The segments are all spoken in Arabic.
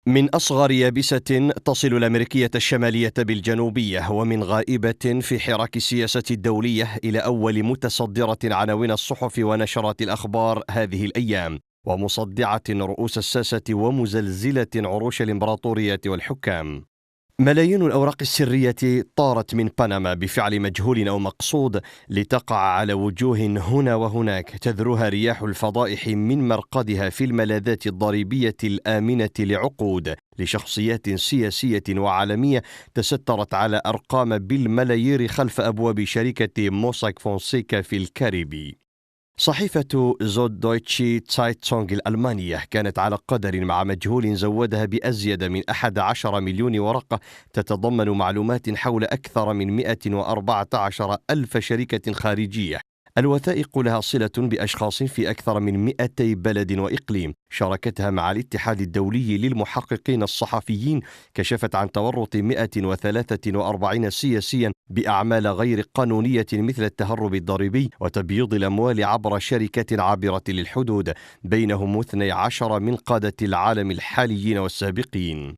من أصغر يابسة تصل الأمريكية الشمالية بالجنوبية، ومن غائبة في حراك السياسة الدولية إلى أول متصدرة عناوين الصحف ونشرات الأخبار هذه الأيام، ومصدعة رؤوس الساسة ومزلزلة عروش الإمبراطورية والحكام. ملايين الأوراق السرية طارت من بنما بفعل مجهول أو مقصود لتقع على وجوه هنا وهناك، تذروها رياح الفضائح من مرقدها في الملاذات الضريبية الآمنة لعقود لشخصيات سياسية وعالمية تسترت على أرقام بالملايير خلف أبواب شركة موساك فونسيكا في الكاريبي. صحيفة زود دويتشي تسايتسونغ الألمانية كانت على قدر مع مجهول زودها بأزيد من 11 مليون ورقة تتضمن معلومات حول أكثر من 114 ألف شركة خارجية. الوثائق لها صلة بأشخاص في أكثر من 200 بلد وإقليم، شاركتها مع الاتحاد الدولي للمحققين الصحفيين، كشفت عن تورط 143 سياسيا بأعمال غير قانونية مثل التهرب الضريبي وتبييض الأموال عبر شركات عابرة للحدود، بينهم 12 من قادة العالم الحاليين والسابقين.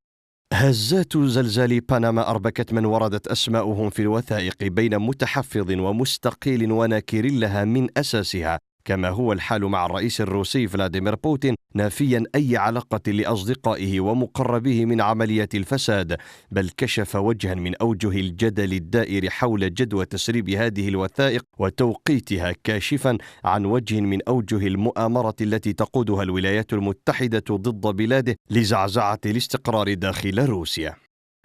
هزات زلزال بنما أربكت من وردت أسماؤهم في الوثائق بين متحفظ ومستقيل وناكر لها من أساسها، كما هو الحال مع الرئيس الروسي فلاديمير بوتين، نافيا أي علاقة لأصدقائه ومقربيه من عملية الفساد، بل كشف وجها من أوجه الجدل الدائر حول جدوى تسريب هذه الوثائق وتوقيتها، كاشفا عن وجه من أوجه المؤامرة التي تقودها الولايات المتحدة ضد بلاده لزعزعة الاستقرار داخل روسيا.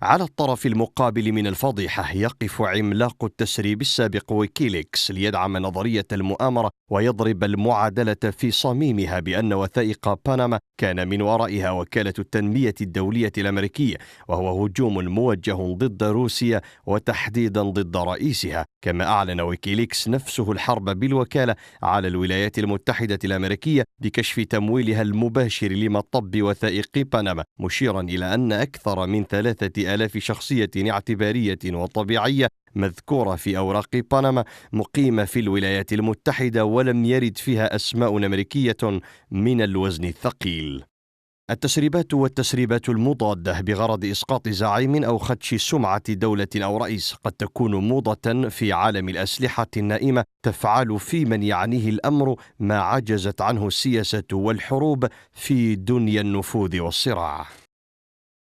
على الطرف المقابل من الفضيحة يقف عملاق التسريب السابق ويكيليكس ليدعم نظرية المؤامرة ويضرب المعادلة في صميمها بأن وثائق بنما كان من ورائها وكالة التنمية الدولية الأمريكية، وهو هجوم موجه ضد روسيا وتحديدا ضد رئيسها. كما أعلن ويكيليكس نفسه الحرب بالوكالة على الولايات المتحدة الأمريكية بكشف تمويلها المباشر لمطب وثائق بنما، مشيرا إلى أن أكثر من 3000 شخصية اعتبارية وطبيعية مذكورة في أوراق بنما مقيمة في الولايات المتحدة ولم يرد فيها أسماء أمريكية من الوزن الثقيل. التسريبات والتسريبات المضادة بغرض إسقاط زعيم أو خدش سمعة دولة أو رئيس قد تكون موضة في عالم الأسلحة النائمة تفعل في من يعنيه الأمر ما عجزت عنه السياسة والحروب في دنيا النفوذ والصراع.